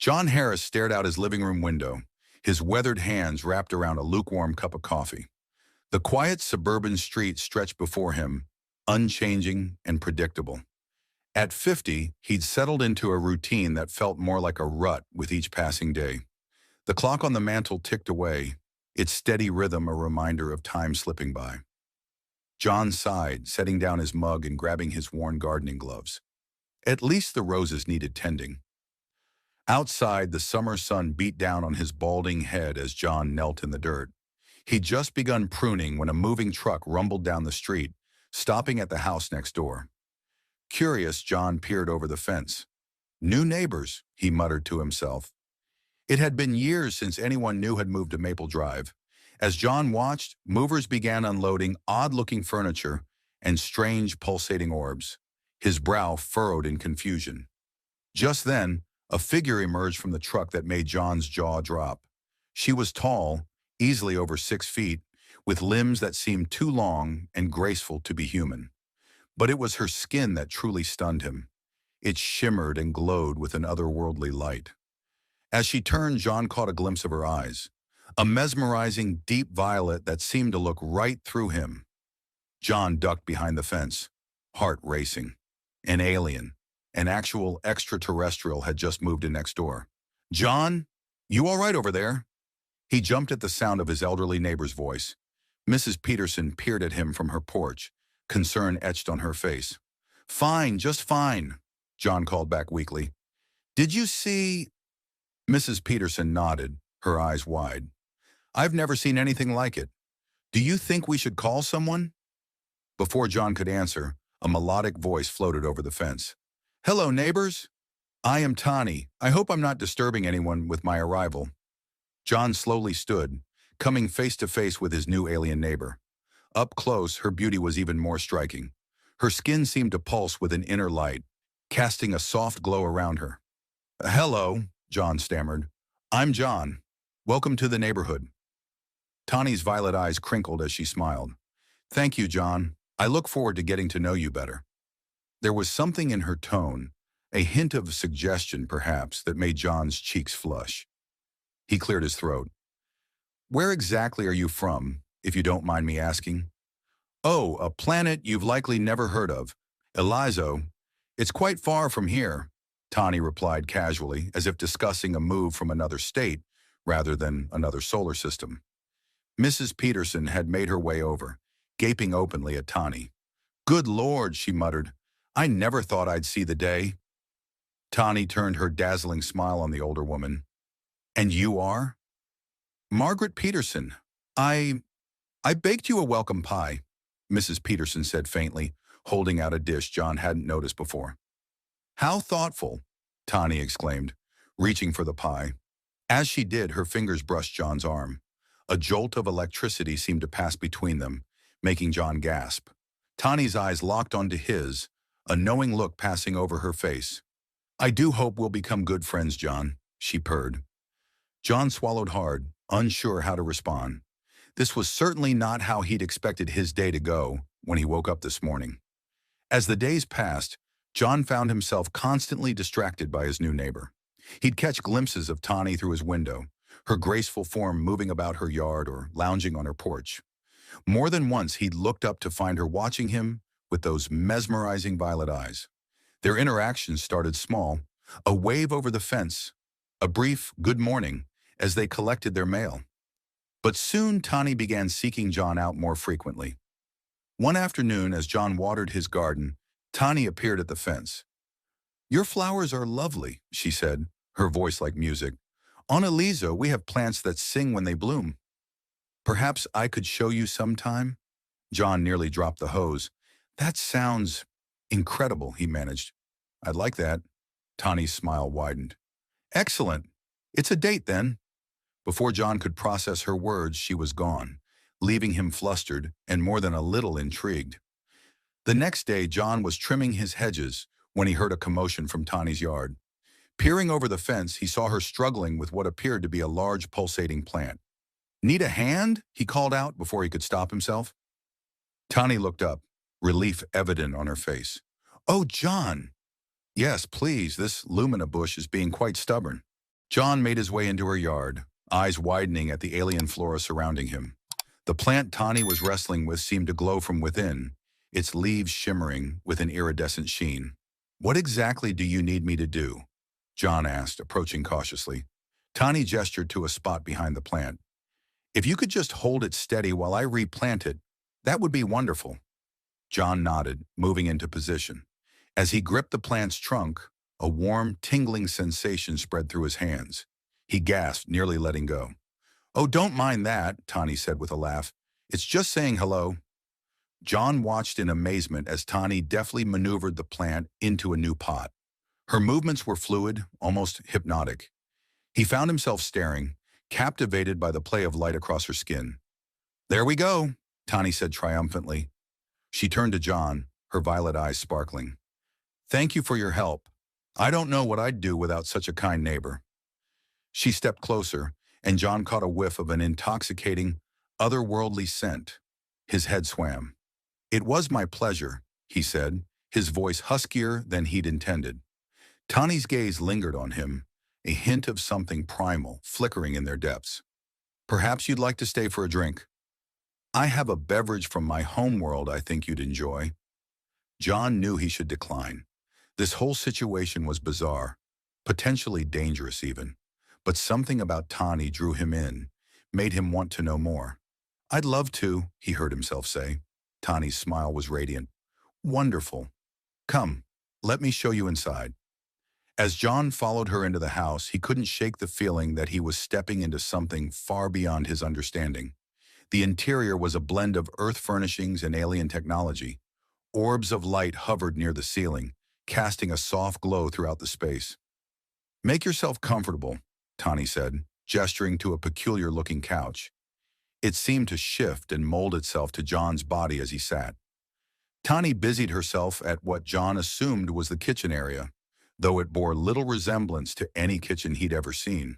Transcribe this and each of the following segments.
John Harris stared out his living room window, his weathered hands wrapped around a lukewarm cup of coffee. The quiet suburban street stretched before him, unchanging and predictable. At 50, he'd settled into a routine that felt more like a rut with each passing day. The clock on the mantel ticked away, its steady rhythm a reminder of time slipping by. John sighed, setting down his mug and grabbing his worn gardening gloves. At least the roses needed tending. Outside, the summer sun beat down on his balding head as John knelt in the dirt. He'd just begun pruning when a moving truck rumbled down the street, stopping at the house next door. Curious, John peered over the fence. "New neighbors," he muttered to himself. It had been years since anyone new had moved to Maple Drive. As John watched, movers began unloading odd-looking furniture and strange pulsating orbs, his brow furrowed in confusion. Just then, a figure emerged from the truck that made John's jaw drop. She was tall, easily over 6 feet, with limbs that seemed too long and graceful to be human. But it was her skin that truly stunned him. It shimmered and glowed with an otherworldly light. As she turned, John caught a glimpse of her eyes, a mesmerizing deep violet that seemed to look right through him. John ducked behind the fence, heart racing. An alien, an actual extraterrestrial, had just moved in next door. "John, you all right over there?" He jumped at the sound of his elderly neighbor's voice. Mrs. Peterson peered at him from her porch, concern etched on her face. "Fine, just fine," John called back weakly. "Did you see—" Mrs. Peterson nodded, her eyes wide. "I've never seen anything like it. Do you think we should call someone?" Before John could answer, a melodic voice floated over the fence. "Hello, neighbors. I am Tani. I hope I'm not disturbing anyone with my arrival." John slowly stood, coming face to face with his new alien neighbor. Up close, her beauty was even more striking. Her skin seemed to pulse with an inner light, casting a soft glow around her. "Hello," John stammered. "I'm John. Welcome to the neighborhood." Tani's violet eyes crinkled as she smiled. "Thank you, John. I look forward to getting to know you better." There was something in her tone, a hint of suggestion perhaps, that made John's cheeks flush. He cleared his throat. "Where exactly are you from, if you don't mind me asking?" "Oh, a planet you've likely never heard of. Elizo. It's quite far from here," Tani replied casually, as if discussing a move from another state rather than another solar system. Mrs. Peterson had made her way over, gaping openly at Tani. "Good Lord," she muttered. "I never thought I'd see the day." Tani turned her dazzling smile on the older woman. "And you are?" "Margaret Peterson. I baked you a welcome pie," Mrs. Peterson said faintly, holding out a dish John hadn't noticed before. "How thoughtful," Tani exclaimed, reaching for the pie. As she did, her fingers brushed John's arm. A jolt of electricity seemed to pass between them, making John gasp. Tani's eyes locked onto his, a knowing look passing over her face. "I do hope we'll become good friends, John," she purred. John swallowed hard, unsure how to respond. This was certainly not how he'd expected his day to go when he woke up this morning. As the days passed, John found himself constantly distracted by his new neighbor. He'd catch glimpses of Tani through his window, her graceful form moving about her yard or lounging on her porch. More than once, he'd looked up to find her watching him with those mesmerizing violet eyes. Their interactions started small, a wave over the fence, a brief good morning as they collected their mail. But soon Tani began seeking John out more frequently. One afternoon, as John watered his garden, Tani appeared at the fence. "Your flowers are lovely," she said, her voice like music. "On Elizo, we have plants that sing when they bloom. Perhaps I could show you sometime?" John nearly dropped the hose. "That sounds incredible," he managed. "I'd like that." Tani's smile widened. "Excellent. It's a date then." Before John could process her words, she was gone, leaving him flustered and more than a little intrigued. The next day, John was trimming his hedges when he heard a commotion from Tani's yard. Peering over the fence, he saw her struggling with what appeared to be a large pulsating plant. "Need a hand?" he called out before he could stop himself. Tani looked up, relief evident on her face. "Oh, John!" "Yes, please, this lumina bush is being quite stubborn." John made his way into her yard, eyes widening at the alien flora surrounding him. The plant Tani was wrestling with seemed to glow from within, its leaves shimmering with an iridescent sheen. "What exactly do you need me to do?" John asked, approaching cautiously. Tani gestured to a spot behind the plant. "If you could just hold it steady while I replant it, that would be wonderful." John nodded, moving into position. As he gripped the plant's trunk, a warm, tingling sensation spread through his hands. He gasped, nearly letting go. "Oh, don't mind that," Tani said with a laugh. "It's just saying hello." John watched in amazement as Tani deftly maneuvered the plant into a new pot. Her movements were fluid, almost hypnotic. He found himself staring, captivated by the play of light across her skin. "There we go," Tani said triumphantly. She turned to John, her violet eyes sparkling. "Thank you for your help. I don't know what I'd do without such a kind neighbor." She stepped closer, and John caught a whiff of an intoxicating, otherworldly scent. His head swam. "It was my pleasure," he said, his voice huskier than he'd intended. Tani's gaze lingered on him, a hint of something primal flickering in their depths. "Perhaps you'd like to stay for a drink. I have a beverage from my homeworld I think you'd enjoy." John knew he should decline. This whole situation was bizarre, potentially dangerous even. But something about Tani drew him in, made him want to know more. "I'd love to," he heard himself say. Tani's smile was radiant. "Wonderful. Come, let me show you inside." As John followed her into the house, he couldn't shake the feeling that he was stepping into something far beyond his understanding. The interior was a blend of earth furnishings and alien technology. Orbs of light hovered near the ceiling, casting a soft glow throughout the space. "Make yourself comfortable," Tani said, gesturing to a peculiar-looking couch. It seemed to shift and mold itself to John's body as he sat. Tani busied herself at what John assumed was the kitchen area, though it bore little resemblance to any kitchen he'd ever seen.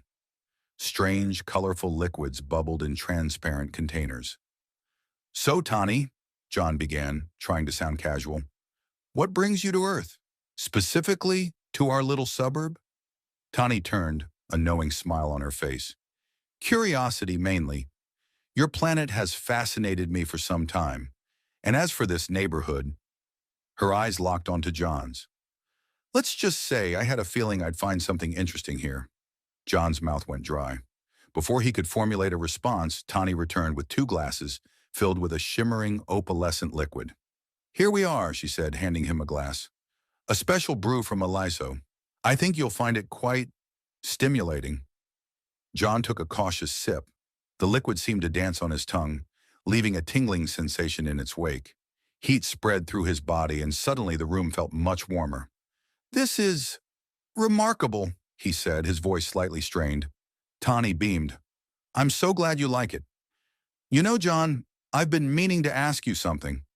Strange, colorful liquids bubbled in transparent containers. "So, Tani," John began, trying to sound casual, "what brings you to Earth? Specifically to our little suburb?" Tani turned, a knowing smile on her face. "Curiosity, mainly. Your planet has fascinated me for some time. And as for this neighborhood," her eyes locked onto John's. "Let's just say I had a feeling I'd find something interesting here." John's mouth went dry. Before he could formulate a response, Tani returned with 2 glasses filled with a shimmering, opalescent liquid. "Here we are," she said, handing him a glass. "A special brew from Eliso. I think you'll find it quite stimulating." John took a cautious sip. The liquid seemed to dance on his tongue, leaving a tingling sensation in its wake. Heat spread through his body, and suddenly the room felt much warmer. "This is remarkable," he said, his voice slightly strained. Tani beamed. "I'm so glad you like it. You know, John, I've been meaning to ask you something."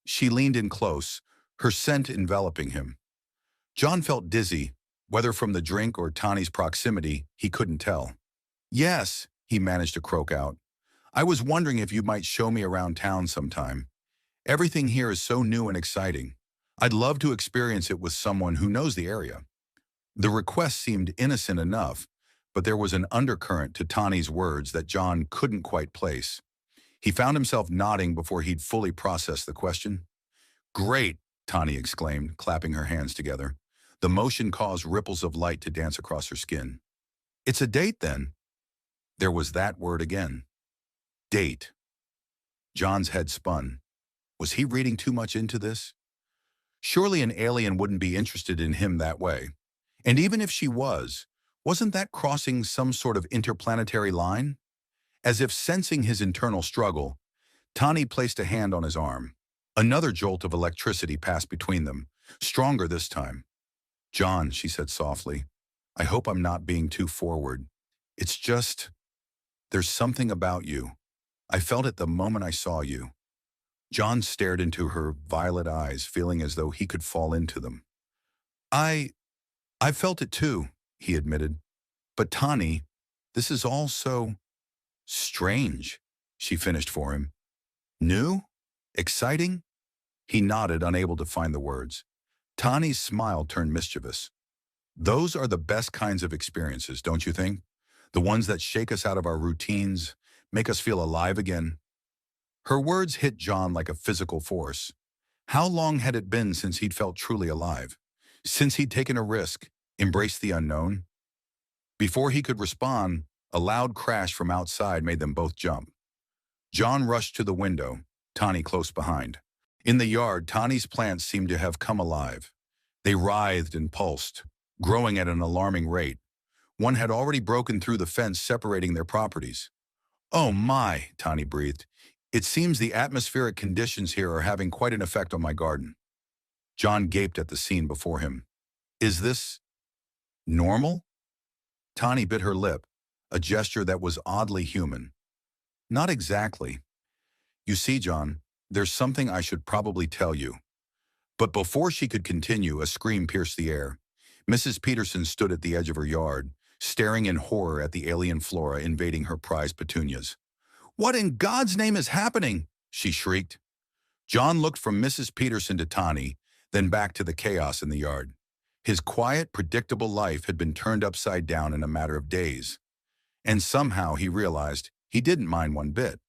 She leaned in close, her scent enveloping him. John felt dizzy, whether from the drink or Tani's proximity, he couldn't tell. "Yes," he managed to croak out. "I was wondering if you might show me around town sometime. Everything here is so new and exciting. I'd love to experience it with someone who knows the area." The request seemed innocent enough, but there was an undercurrent to Tani's words that John couldn't quite place. He found himself nodding before he'd fully processed the question. "Great," Tani exclaimed, clapping her hands together. The motion caused ripples of light to dance across her skin. "It's a date, then?" There was that word again. Date. John's head spun. Was he reading too much into this? Surely an alien wouldn't be interested in him that way. And even if she was, wasn't that crossing some sort of interplanetary line? As if sensing his internal struggle, Tani placed a hand on his arm. Another jolt of electricity passed between them, stronger this time. "John," she said softly, "I hope I'm not being too forward. It's just, there's something about you. I felt it the moment I saw you." John stared into her violet eyes, feeling as though he could fall into them. I felt it too," he admitted. "But Tani, this is all so strange," she finished for him. "New? Exciting?" He nodded, unable to find the words. Tani's smile turned mischievous. Those are the best kinds of experiences, don't you think? The ones that shake us out of our routines, make us feel alive again. Her words hit John like a physical force. How long had it been since he'd felt truly alive? Since he'd taken a risk, embraced the unknown? Before he could respond, a loud crash from outside made them both jump. John rushed to the window, Tani close behind. In the yard, Tani's plants seemed to have come alive. They writhed and pulsed, growing at an alarming rate. One had already broken through the fence separating their properties. "Oh my," Tani breathed. "It seems the atmospheric conditions here are having quite an effect on my garden." John gaped at the scene before him. "Is this normal?" Tani bit her lip, a gesture that was oddly human. "Not exactly. You see, John, there's something I should probably tell you." But before she could continue, a scream pierced the air. Mrs. Peterson stood at the edge of her yard, staring in horror at the alien flora invading her prized petunias. "What in God's name is happening?" she shrieked. John looked from Mrs. Peterson to Tani, then back to the chaos in the yard. His quiet, predictable life had been turned upside down in a matter of days. And somehow he realized he didn't mind one bit.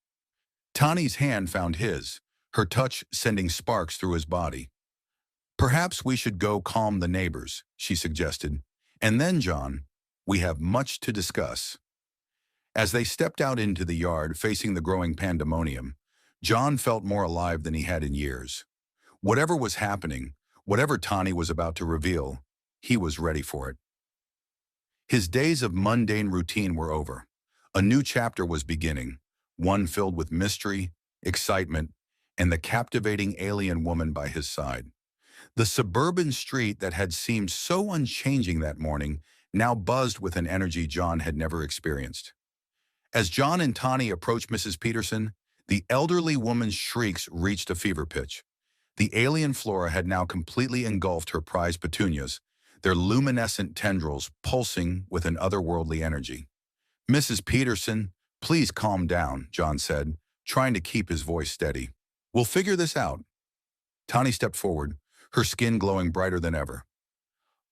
Tani's hand found his, her touch sending sparks through his body. "Perhaps we should go calm the neighbors," she suggested. "And then, John, we have much to discuss." As they stepped out into the yard facing the growing pandemonium, John felt more alive than he had in years. Whatever was happening, whatever Tani was about to reveal, he was ready for it. His days of mundane routine were over. A new chapter was beginning, one filled with mystery, excitement, and the captivating alien woman by his side. The suburban street that had seemed so unchanging that morning now buzzed with an energy John had never experienced. As John and Tani approached Mrs. Peterson, the elderly woman's shrieks reached a fever pitch. The alien flora had now completely engulfed her prized petunias, their luminescent tendrils pulsing with an otherworldly energy. "Mrs. Peterson, please calm down," John said, trying to keep his voice steady. "We'll figure this out." Tani stepped forward, her skin glowing brighter than ever.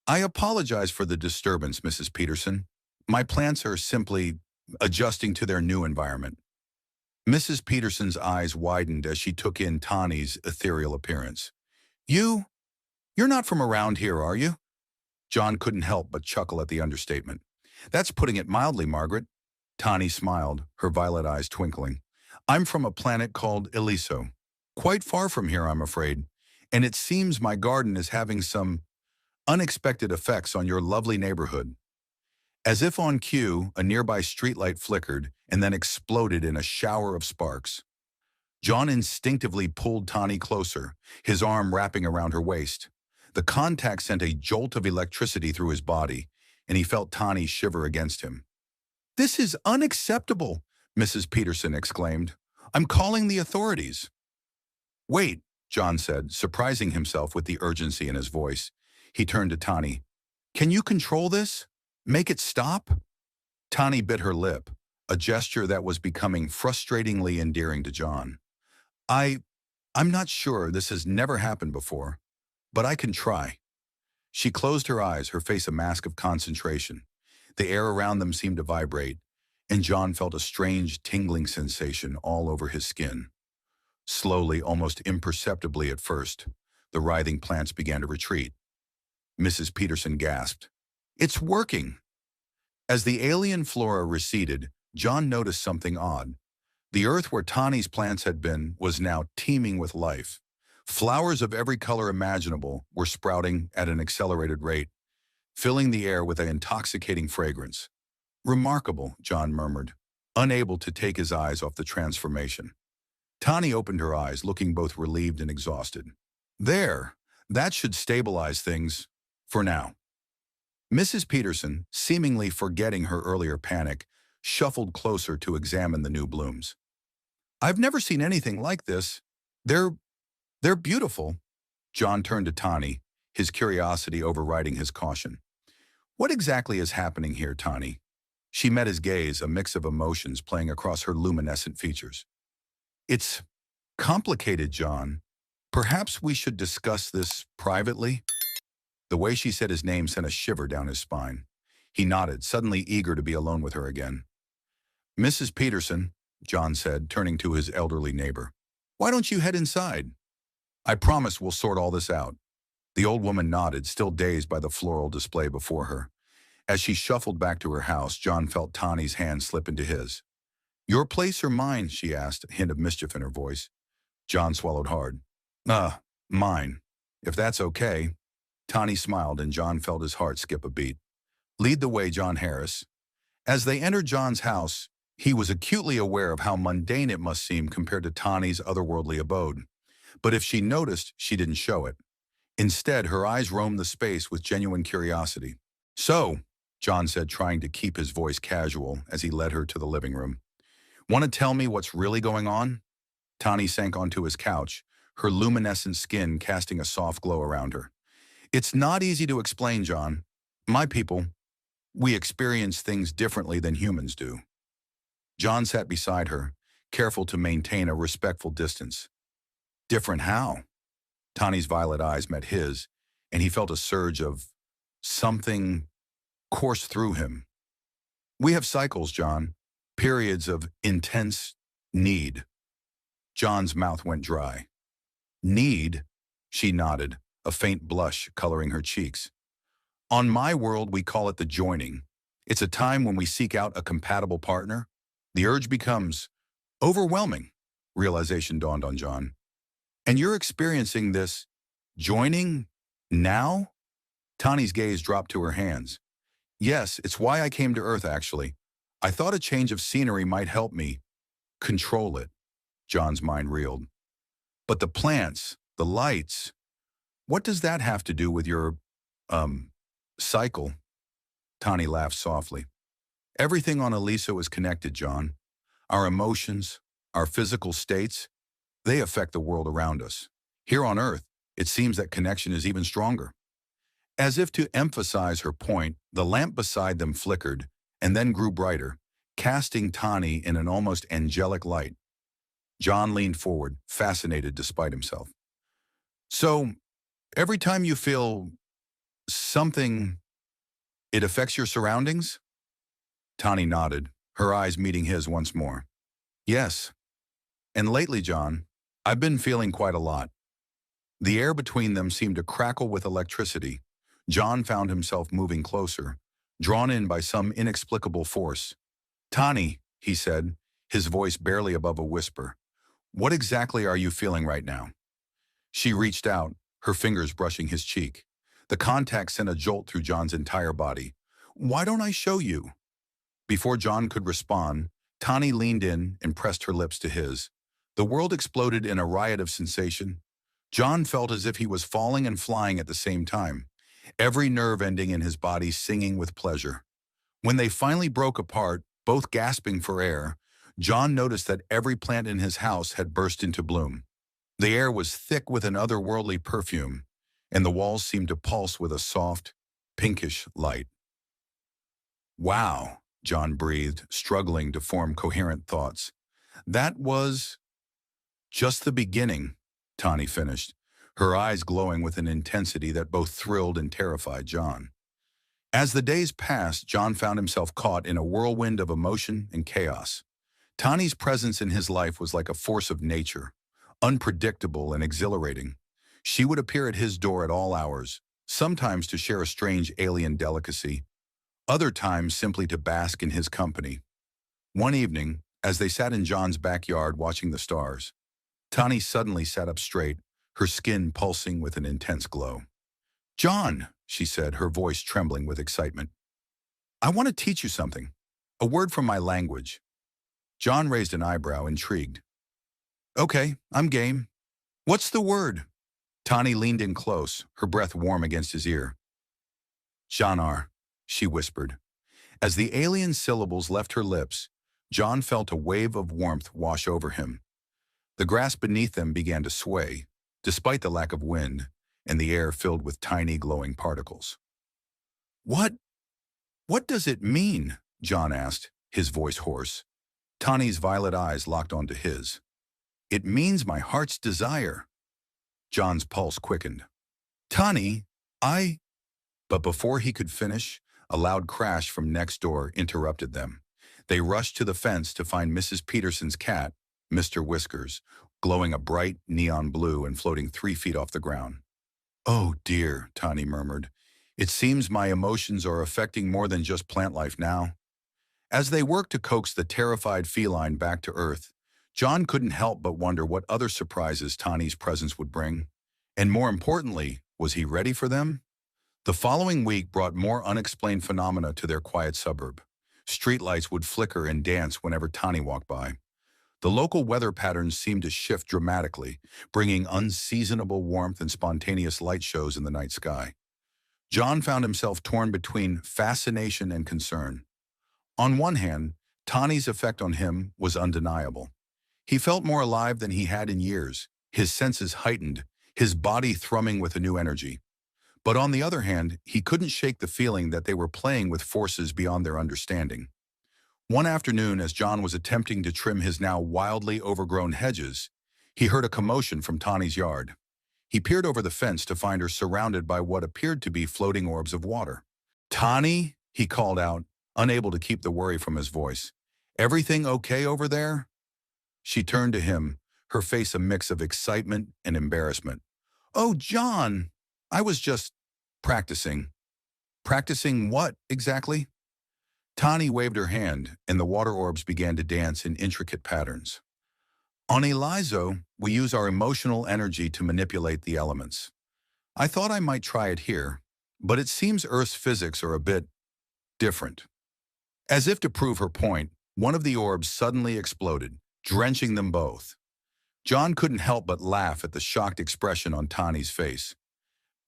"I apologize for the disturbance, Mrs. Peterson. My plants are simply adjusting to their new environment." Mrs. Peterson's eyes widened as she took in Tani's ethereal appearance. You're not from around here, are you?" John couldn't help but chuckle at the understatement. "That's putting it mildly, Margaret." Tani smiled, her violet eyes twinkling. "I'm from a planet called Eliso. Quite far from here, I'm afraid. And it seems my garden is having some unexpected effects on your lovely neighborhood." As if on cue, a nearby streetlight flickered and then exploded in a shower of sparks. John instinctively pulled Tani closer, his arm wrapping around her waist. The contact sent a jolt of electricity through his body, and he felt Tani shiver against him. "This is unacceptable," Mrs. Peterson exclaimed. "I'm calling the authorities." "Wait," John said, surprising himself with the urgency in his voice. He turned to Tani. "Can you control this? Make it stop?" Tani bit her lip, a gesture that was becoming frustratingly endearing to John. I'm not sure. This has never happened before, but I can try." She closed her eyes, her face a mask of concentration. The air around them seemed to vibrate, and John felt a strange tingling sensation all over his skin. Slowly, almost imperceptibly at first, the writhing plants began to retreat. Mrs. Peterson gasped. "It's working!" As the alien flora receded, John noticed something odd. The earth where Tani's plants had been was now teeming with life. Flowers of every color imaginable were sprouting at an accelerated rate, filling the air with an intoxicating fragrance. "Remarkable," John murmured, unable to take his eyes off the transformation. Tani opened her eyes, looking both relieved and exhausted. "There, that should stabilize things, for now." Mrs. Peterson, seemingly forgetting her earlier panic, shuffled closer to examine the new blooms. "I've never seen anything like this. They're beautiful." John turned to Tani, his curiosity overriding his caution. "What exactly is happening here, Tani?" She met his gaze, a mix of emotions playing across her luminescent features. "It's complicated, John. Perhaps we should discuss this privately?" The way she said his name sent a shiver down his spine. He nodded, suddenly eager to be alone with her again. "Mrs. Peterson," John said, turning to his elderly neighbor, "why don't you head inside? I promise we'll sort all this out." The old woman nodded, still dazed by the floral display before her. As she shuffled back to her house, John felt Tani's hand slip into his. "Your place or mine?" she asked, a hint of mischief in her voice. John swallowed hard. Mine. If that's okay." Tani smiled, and John felt his heart skip a beat. "Lead the way, John Harris." As they entered John's house, he was acutely aware of how mundane it must seem compared to Tani's otherworldly abode. But if she noticed, she didn't show it. Instead, her eyes roamed the space with genuine curiosity. "So," John said, trying to keep his voice casual as he led her to the living room, "want to tell me what's really going on?" Tani sank onto his couch, her luminescent skin casting a soft glow around her. "It's not easy to explain, John. My people, we experience things differently than humans do." John sat beside her, careful to maintain a respectful distance. "Different how?" Tani's violet eyes met his, and he felt a surge of something course through him. "We have cycles, John. Periods of intense need." John's mouth went dry. "Need?" She nodded, a faint blush coloring her cheeks. "On my world, we call it the joining. It's a time when we seek out a compatible partner. The urge becomes overwhelming," realization dawned on John. "And you're experiencing this joining now?" Tani's gaze dropped to her hands. "Yes, it's why I came to Earth, actually. I thought a change of scenery might help me control it." John's mind reeled. "But the plants, the lights, what does that have to do with your, cycle?" Tani laughed softly. "Everything on Eliso is connected, John. Our emotions, our physical states, they affect the world around us. Here on Earth, it seems that connection is even stronger." As if to emphasize her point, the lamp beside them flickered and then grew brighter, casting Tani in an almost angelic light. John leaned forward, fascinated despite himself. "So, every time you feel something, it affects your surroundings?" Tani nodded, her eyes meeting his once more. "Yes. And lately, John, I've been feeling quite a lot." The air between them seemed to crackle with electricity. John found himself moving closer, drawn in by some inexplicable force. "Tani," he said, his voice barely above a whisper, "what exactly are you feeling right now?" She reached out, her fingers brushing his cheek. The contact sent a jolt through John's entire body. "Why don't I show you?" Before John could respond, Tani leaned in and pressed her lips to his. The world exploded in a riot of sensation. John felt as if he was falling and flying at the same time, every nerve ending in his body singing with pleasure. When they finally broke apart, both gasping for air, John noticed that every plant in his house had burst into bloom. The air was thick with an otherworldly perfume, and the walls seemed to pulse with a soft, pinkish light. "Wow," John breathed, struggling to form coherent thoughts. "That was just the beginning," Tani finished, her eyes glowing with an intensity that both thrilled and terrified John. As the days passed, John found himself caught in a whirlwind of emotion and chaos. Tani's presence in his life was like a force of nature, unpredictable and exhilarating. She would appear at his door at all hours, sometimes to share a strange alien delicacy, other times simply to bask in his company. One evening, as they sat in John's backyard watching the stars, Tani suddenly sat up straight, her skin pulsing with an intense glow. "John," she said, her voice trembling with excitement, "I want to teach you something, a word from my language." John raised an eyebrow, intrigued. "Okay, I'm game. What's the word?" Tani leaned in close, her breath warm against his ear. "Janar," she whispered. As the alien syllables left her lips, John felt a wave of warmth wash over him. The grass beneath them began to sway, despite the lack of wind, and the air filled with tiny glowing particles. What does it mean?" John asked, his voice hoarse. Tani's violet eyes locked onto his. "It means my heart's desire." John's pulse quickened. "Tani, But before he could finish, a loud crash from next door interrupted them. They rushed to the fence to find Mrs. Peterson's cat, Mr. Whiskers, glowing a bright neon blue and floating 3 feet off the ground. "Oh dear," Tani murmured. "It seems my emotions are affecting more than just plant life now." As they worked to coax the terrified feline back to Earth, John couldn't help but wonder what other surprises Tani's presence would bring. And more importantly, was he ready for them? The following week brought more unexplained phenomena to their quiet suburb. Streetlights would flicker and dance whenever Tani walked by. The local weather patterns seemed to shift dramatically, bringing unseasonable warmth and spontaneous light shows in the night sky. John found himself torn between fascination and concern. On one hand, Tani's effect on him was undeniable. He felt more alive than he had in years, his senses heightened, his body thrumming with a new energy. But on the other hand, he couldn't shake the feeling that they were playing with forces beyond their understanding. One afternoon, as John was attempting to trim his now wildly overgrown hedges, he heard a commotion from Tani's yard. He peered over the fence to find her surrounded by what appeared to be floating orbs of water. "Tani," he called out, unable to keep the worry from his voice. "Everything okay over there?" She turned to him, her face a mix of excitement and embarrassment. "Oh, John, I was just practicing." "Practicing what, exactly?" Tani waved her hand, and the water orbs began to dance in intricate patterns. "On Elizo, we use our emotional energy to manipulate the elements. I thought I might try it here, but it seems Earth's physics are a bit different." As if to prove her point, one of the orbs suddenly exploded, drenching them both. John couldn't help but laugh at the shocked expression on Tani's face.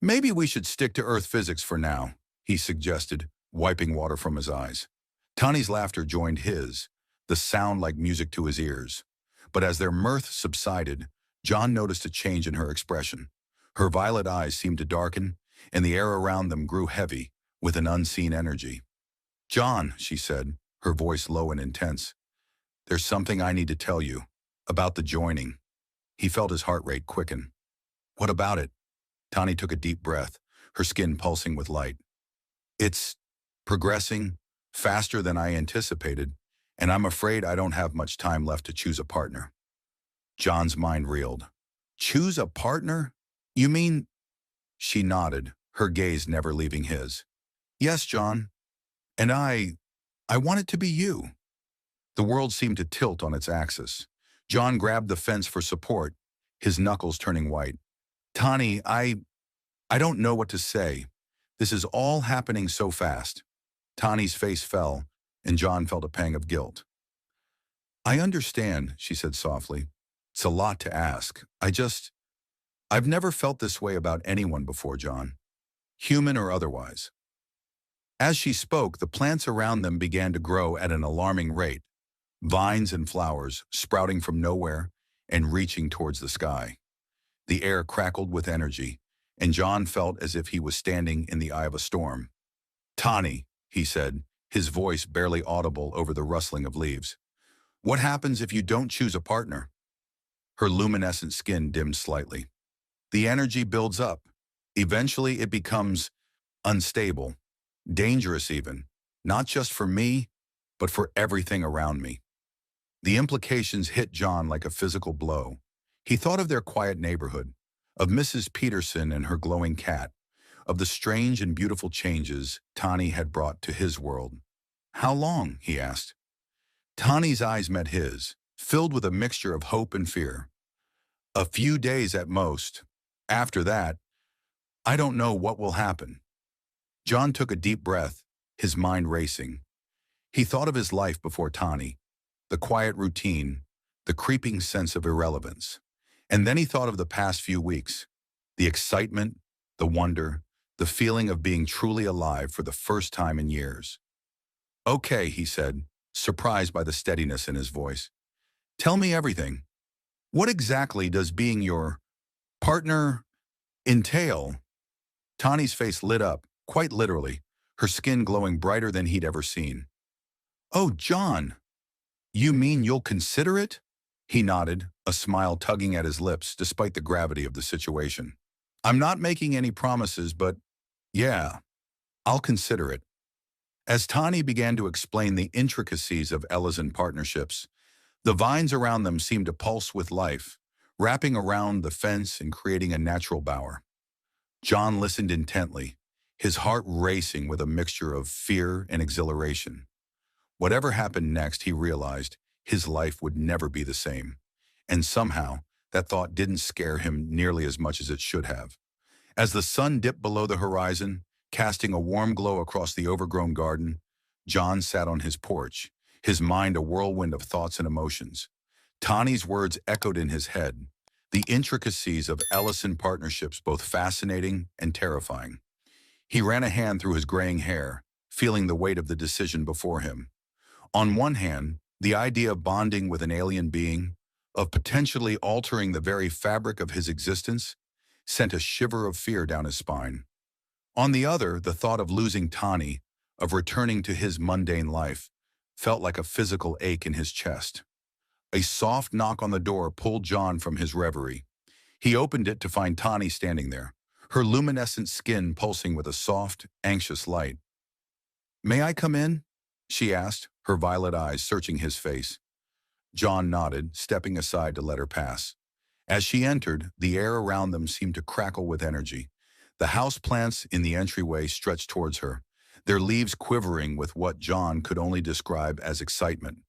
"Maybe we should stick to Earth physics for now," he suggested, wiping water from his eyes. Tani's laughter joined his, the sound like music to his ears. But as their mirth subsided, John noticed a change in her expression. Her violet eyes seemed to darken, and the air around them grew heavy, with an unseen energy. "John," she said, her voice low and intense, "there's something I need to tell you, about the joining." He felt his heart rate quicken. "What about it?" Tani took a deep breath, her skin pulsing with light. "It's progressing faster than I anticipated, and I'm afraid I don't have much time left to choose a partner." John's mind reeled. "Choose a partner? You mean—" She nodded, her gaze never leaving his. "Yes, John. And I want it to be you." The world seemed to tilt on its axis. John grabbed the fence for support, his knuckles turning white. "Tani, I don't know what to say. This is all happening so fast." Tani's face fell, and John felt a pang of guilt. "I understand," she said softly. "It's a lot to ask. I've never felt this way about anyone before, John, human or otherwise." As she spoke, the plants around them began to grow at an alarming rate, vines and flowers sprouting from nowhere and reaching towards the sky. The air crackled with energy, and John felt as if he was standing in the eye of a storm. "Tani," he said, his voice barely audible over the rustling of leaves. "What happens if you don't choose a partner?" Her luminescent skin dimmed slightly. "The energy builds up. Eventually it becomes unstable, dangerous even, not just for me, but for everything around me." The implications hit John like a physical blow. He thought of their quiet neighborhood, of Mrs. Peterson and her glowing cat, of the strange and beautiful changes Tani had brought to his world. "How long?" he asked. Tani's eyes met his, filled with a mixture of hope and fear. "A few days at most. After that, I don't know what will happen." John took a deep breath, his mind racing. He thought of his life before Tani, the quiet routine, the creeping sense of irrelevance. And then he thought of the past few weeks, the excitement, the wonder, the feeling of being truly alive for the first time in years. "Okay," he said, surprised by the steadiness in his voice. "Tell me everything. What exactly does being your partner entail?" Tani's face lit up, quite literally, her skin glowing brighter than he'd ever seen. "Oh, John, you mean you'll consider it?" He nodded, a smile tugging at his lips despite the gravity of the situation. "I'm not making any promises, but yeah, I'll consider it. As Tani began to explain the intricacies of Ellison partnerships, the vines around them seemed to pulse with life, wrapping around the fence and creating a natural bower. John listened intently, his heart racing with a mixture of fear and exhilaration. Whatever happened next, he realized his life would never be the same. And somehow, that thought didn't scare him nearly as much as it should have. As the sun dipped below the horizon, casting a warm glow across the overgrown garden, John sat on his porch, his mind a whirlwind of thoughts and emotions. Tani's words echoed in his head, the intricacies of Ellison partnerships both fascinating and terrifying. He ran a hand through his graying hair, feeling the weight of the decision before him. On one hand, the idea of bonding with an alien being, of potentially altering the very fabric of his existence, sent a shiver of fear down his spine. On the other, the thought of losing Tani, of returning to his mundane life, felt like a physical ache in his chest. A soft knock on the door pulled John from his reverie. He opened it to find Tani standing there, her luminescent skin pulsing with a soft, anxious light. "May I come in?" she asked, her violet eyes searching his face. John nodded, stepping aside to let her pass. As she entered, the air around them seemed to crackle with energy. The house plants in the entryway stretched towards her, their leaves quivering with what John could only describe as excitement.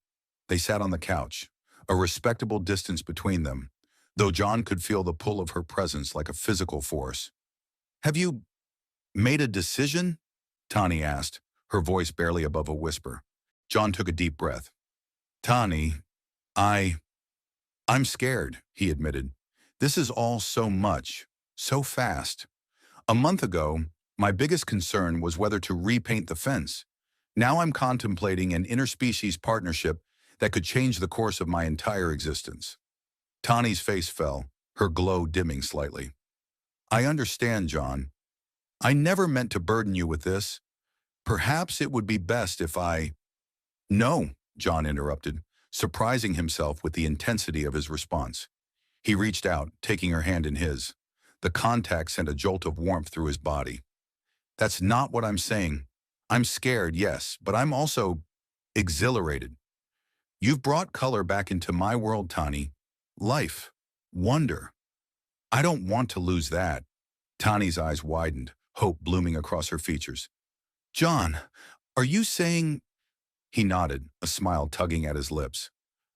They sat on the couch, a respectable distance between them, though John could feel the pull of her presence like a physical force. "Have you made a decision?" Tani asked, her voice barely above a whisper. John took a deep breath. "Tani, I'm scared," he admitted. "This is all so much, so fast. A month ago, my biggest concern was whether to repaint the fence. Now I'm contemplating an interspecies partnership that could change the course of my entire existence." Tani's face fell, her glow dimming slightly. "I understand, John. I never meant to burden you with this. Perhaps it would be best if I—" "No," John interrupted, surprising himself with the intensity of his response. He reached out, taking her hand in his. The contact sent a jolt of warmth through his body. "That's not what I'm saying. I'm scared, yes, but I'm also exhilarated. You've brought color back into my world, Tani. Life. Wonder. I don't want to lose that." Tani's eyes widened, hope blooming across her features. "John, are you saying—" He nodded, a smile tugging at his lips.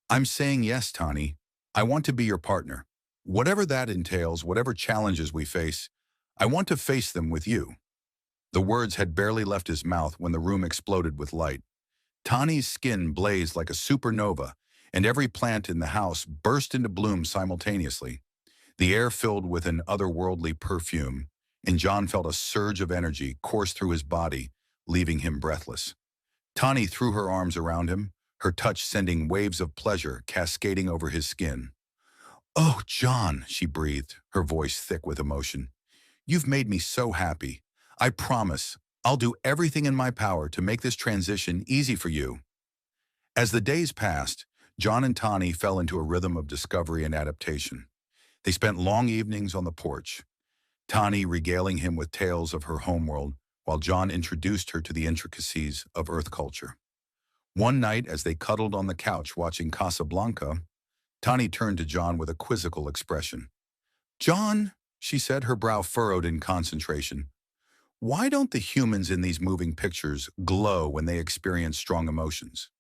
"I'm saying yes, Tani. I want to be your partner. Whatever that entails, whatever challenges we face, I want to face them with you." The words had barely left his mouth when the room exploded with light. Tani's skin blazed like a supernova, and every plant in the house burst into bloom simultaneously. The air filled with an otherworldly perfume, and John felt a surge of energy course through his body, leaving him breathless. Tani threw her arms around him, her touch sending waves of pleasure cascading over his skin. "Oh, John," she breathed, her voice thick with emotion. "You've made me so happy. I promise I'll do everything in my power to make this transition easy for you." As the days passed, John and Tani fell into a rhythm of discovery and adaptation. They spent long evenings on the porch, Tani regaling him with tales of her homeworld, while John introduced her to the intricacies of Earth culture. One night, as they cuddled on the couch watching Casablanca, Tani turned to John with a quizzical expression. "John," she said, her brow furrowed in concentration, "why don't the humans in these moving pictures glow when they experience strong emotions?"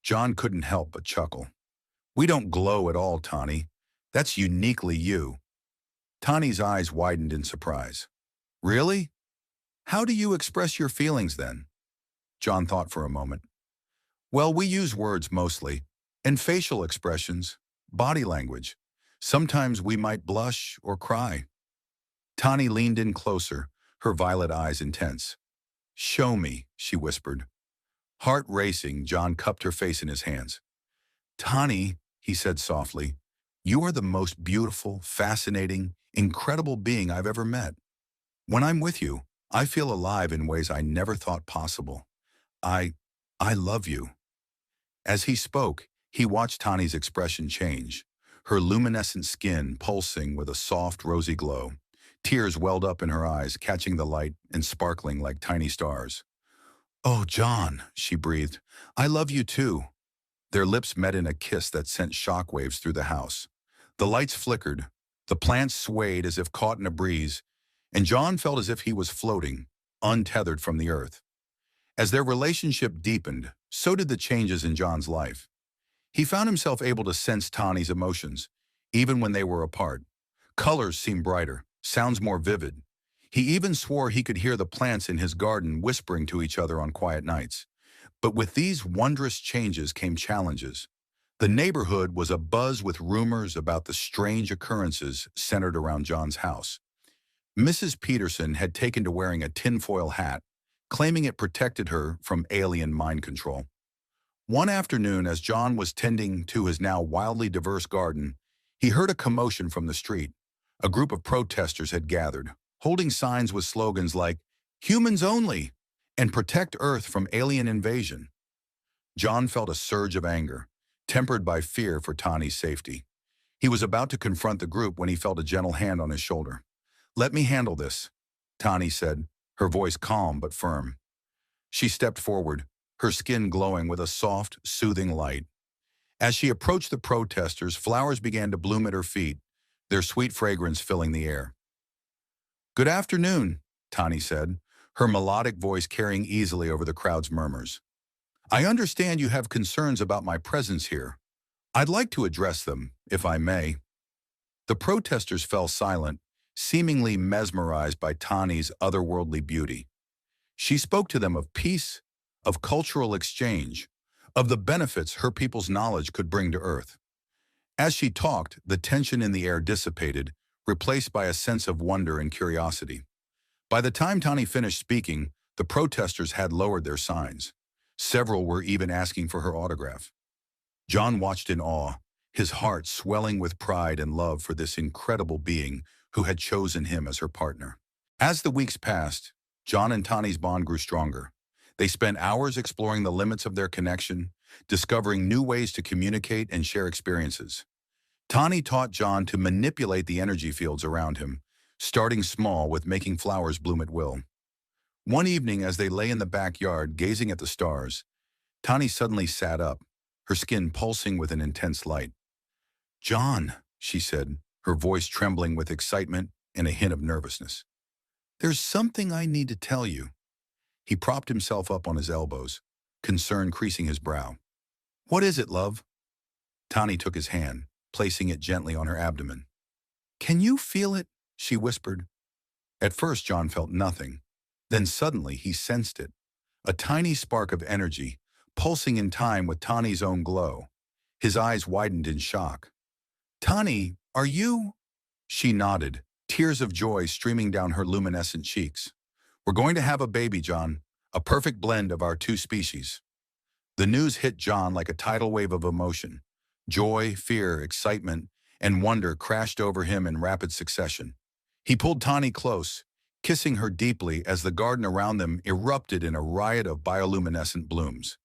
John couldn't help but chuckle. "We don't glow at all, Tani. That's uniquely you." Tani's eyes widened in surprise. "Really? How do you express your feelings then?" John thought for a moment. "Well, we use words mostly, and facial expressions, body language. Sometimes we might blush or cry." Tani leaned in closer, her violet eyes intense. "Show me," she whispered. Heart racing, John cupped her face in his hands. "Tani," he said softly, "you are the most beautiful, fascinating, incredible being I've ever met. When I'm with you, I feel alive in ways I never thought possible. I love you." As he spoke, he watched Tani's expression change, her luminescent skin pulsing with a soft, rosy glow. Tears welled up in her eyes, catching the light and sparkling like tiny stars. "Oh, John," she breathed, "I love you too." Their lips met in a kiss that sent shockwaves through the house. The lights flickered, the plants swayed as if caught in a breeze, and John felt as if he was floating, untethered from the earth. As their relationship deepened, so did the changes in John's life. He found himself able to sense Tani's emotions, even when they were apart. Colors seemed brighter, sounds more vivid. He even swore he could hear the plants in his garden whispering to each other on quiet nights. But with these wondrous changes came challenges. The neighborhood was abuzz with rumors about the strange occurrences centered around John's house. Mrs. Peterson had taken to wearing a tinfoil hat, claiming it protected her from alien mind control. One afternoon, as John was tending to his now wildly diverse garden, he heard a commotion from the street. A group of protesters had gathered, holding signs with slogans like, "Humans only," and "Protect Earth from alien invasion." John felt a surge of anger, tempered by fear for Tani's safety. He was about to confront the group when he felt a gentle hand on his shoulder. "Let me handle this," Tani said, her voice calm but firm. She stepped forward, her skin glowing with a soft, soothing light. As she approached the protesters, flowers began to bloom at her feet, their sweet fragrance filling the air. "Good afternoon," Tani said, her melodic voice carrying easily over the crowd's murmurs. "I understand you have concerns about my presence here. I'd like to address them, if I may." The protesters fell silent, seemingly mesmerized by Tani's otherworldly beauty. She spoke to them of peace, of cultural exchange, of the benefits her people's knowledge could bring to Earth. As she talked, the tension in the air dissipated, replaced by a sense of wonder and curiosity. By the time Tani finished speaking, the protesters had lowered their signs. Several were even asking for her autograph. John watched in awe, his heart swelling with pride and love for this incredible being who had chosen him as her partner. As the weeks passed, John and Tani's bond grew stronger. They spent hours exploring the limits of their connection, discovering new ways to communicate and share experiences. Tani taught John to manipulate the energy fields around him, starting small with making flowers bloom at will. One evening, as they lay in the backyard gazing at the stars, Tani suddenly sat up, her skin pulsing with an intense light. "John," she said, her voice trembling with excitement and a hint of nervousness. "There's something I need to tell you." He propped himself up on his elbows, concern creasing his brow. "What is it, love?" Tani took his hand, placing it gently on her abdomen. "Can you feel it?" she whispered. At first, John felt nothing. Then suddenly he sensed it, a tiny spark of energy, pulsing in time with Tani's own glow. His eyes widened in shock. "Tani, are you?" She nodded, tears of joy streaming down her luminescent cheeks. "We're going to have a baby, John, a perfect blend of our two species." The news hit John like a tidal wave of emotion. Joy, fear, excitement, and wonder crashed over him in rapid succession. He pulled Tani close, kissing her deeply as the garden around them erupted in a riot of bioluminescent blooms.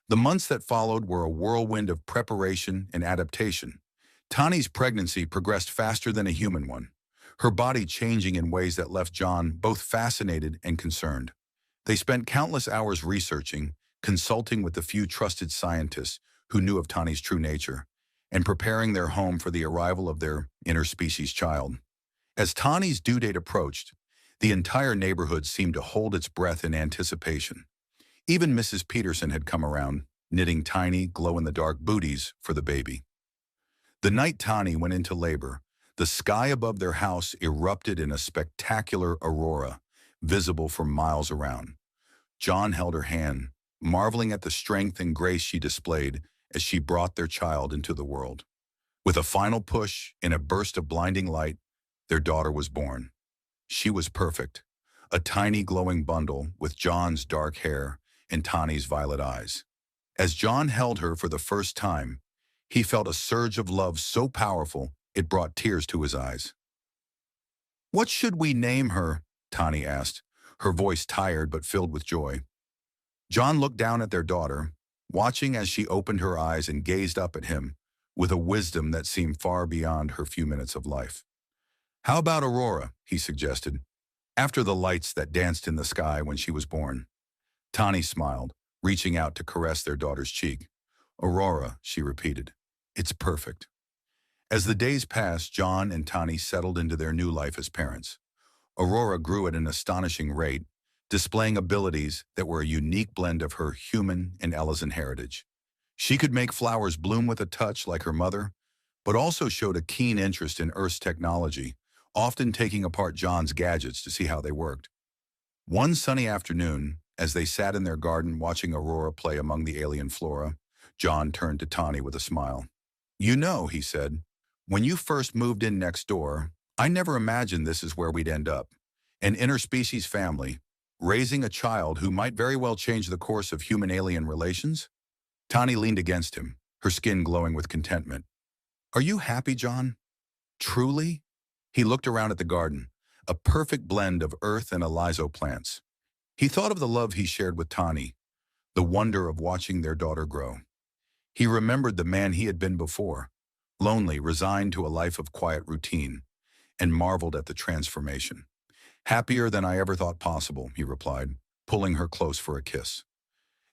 The months that followed were a whirlwind of preparation and adaptation. Tani's pregnancy progressed faster than a human one, her body changing in ways that left John both fascinated and concerned. They spent countless hours researching, consulting with the few trusted scientists who knew of Tani's true nature, and preparing their home for the arrival of their interspecies child. As Tani's due date approached, the entire neighborhood seemed to hold its breath in anticipation. Even Mrs. Peterson had come around, knitting tiny, glow-in-the-dark booties for the baby. The night Tani went into labor, the sky above their house erupted in a spectacular aurora, visible for miles around. John held her hand, marveling at the strength and grace she displayed as she brought their child into the world. With a final push, in a burst of blinding light, their daughter was born. She was perfect, a tiny glowing bundle with John's dark hair and Tani's violet eyes. As John held her for the first time, he felt a surge of love so powerful it brought tears to his eyes. "What should we name her?" Tani asked, her voice tired but filled with joy. John looked down at their daughter, watching as she opened her eyes and gazed up at him with a wisdom that seemed far beyond her few minutes of life. How about Aurora, he suggested, after the lights that danced in the sky when she was born. Tani smiled, reaching out to caress their daughter's cheek. Aurora, she repeated. It's perfect. As the days passed, John and Tani settled into their new life as parents. Aurora grew at an astonishing rate, displaying abilities that were a unique blend of her human and Ellison heritage. She could make flowers bloom with a touch like her mother, but also showed a keen interest in Earth's technology, often taking apart John's gadgets to see how they worked. One sunny afternoon, as they sat in their garden watching Aurora play among the alien flora, John turned to Tani with a smile. You know, he said, when you first moved in next door, I never imagined this is where we'd end up. An interspecies family, raising a child who might very well change the course of human-alien relations? Tani leaned against him, her skin glowing with contentment. Are you happy, John? Truly? He looked around at the garden, a perfect blend of earth and aliso plants. He thought of the love he shared with Tani, the wonder of watching their daughter grow. He remembered the man he had been before, lonely, resigned to a life of quiet routine, and marveled at the transformation. Happier than I ever thought possible, he replied, pulling her close for a kiss.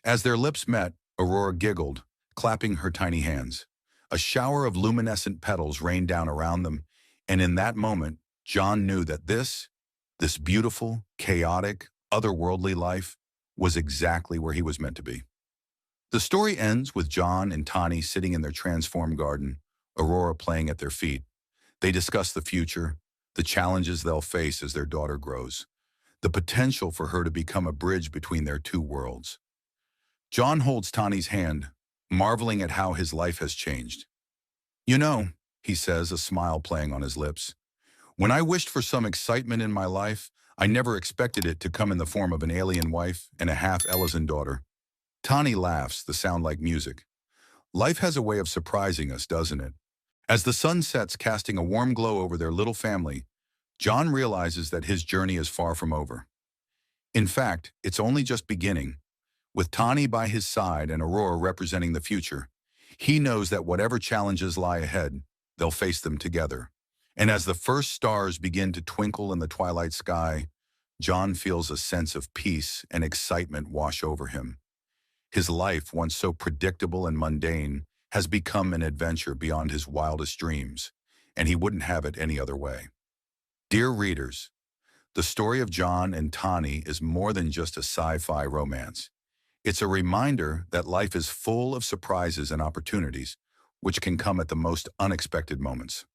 As their lips met, Aurora giggled, clapping her tiny hands. A shower of luminescent petals rained down around them, and in that moment, John knew that this beautiful, chaotic, otherworldly life was exactly where he was meant to be. The story ends with John and Tani sitting in their transformed garden, Aurora playing at their feet. They discuss the future, the challenges they'll face as their daughter grows, the potential for her to become a bridge between their two worlds. John holds Tani's hand, marveling at how his life has changed. You know, he says, a smile playing on his lips, when I wished for some excitement in my life, I never expected it to come in the form of an alien wife and a half-Ellison daughter. Tani laughs, the sound like music. Life has a way of surprising us, doesn't it? As the sun sets, casting a warm glow over their little family, John realizes that his journey is far from over. In fact, it's only just beginning. With Tani by his side and Aurora representing the future, he knows that whatever challenges lie ahead, they'll face them together. And as the first stars begin to twinkle in the twilight sky, John feels a sense of peace and excitement wash over him. His life, once so predictable and mundane, has become an adventure beyond his wildest dreams, and he wouldn't have it any other way. Dear readers, the story of John and Tani is more than just a sci-fi romance. It's a reminder that life is full of surprises and opportunities, which can come at the most unexpected moments.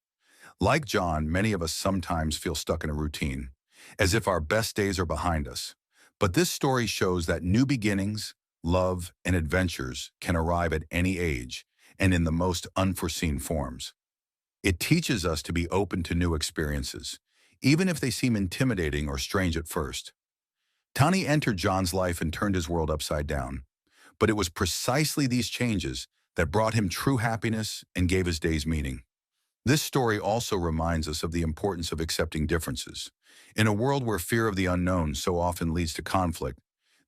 Like John, many of us sometimes feel stuck in a routine, as if our best days are behind us. But this story shows that new beginnings, love, and adventures can arrive at any age and in the most unforeseen forms. It teaches us to be open to new experiences, even if they seem intimidating or strange at first. Tani entered John's life and turned his world upside down, but it was precisely these changes that brought him true happiness and gave his days meaning. This story also reminds us of the importance of accepting differences. In a world where fear of the unknown so often leads to conflict,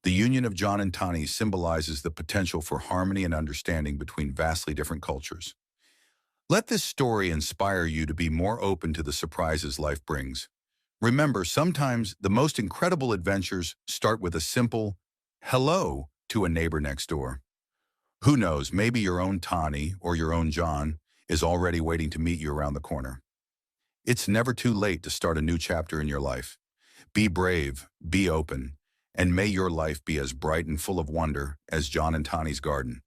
the union of John and Tani symbolizes the potential for harmony and understanding between vastly different cultures. Let this story inspire you to be more open to the surprises life brings. Remember, sometimes the most incredible adventures start with a simple hello to a neighbor next door. Who knows, maybe your own Tani or your own John is already waiting to meet you around the corner. It's never too late to start a new chapter in your life. Be brave, be open, and may your life be as bright and full of wonder as John and Tani's garden.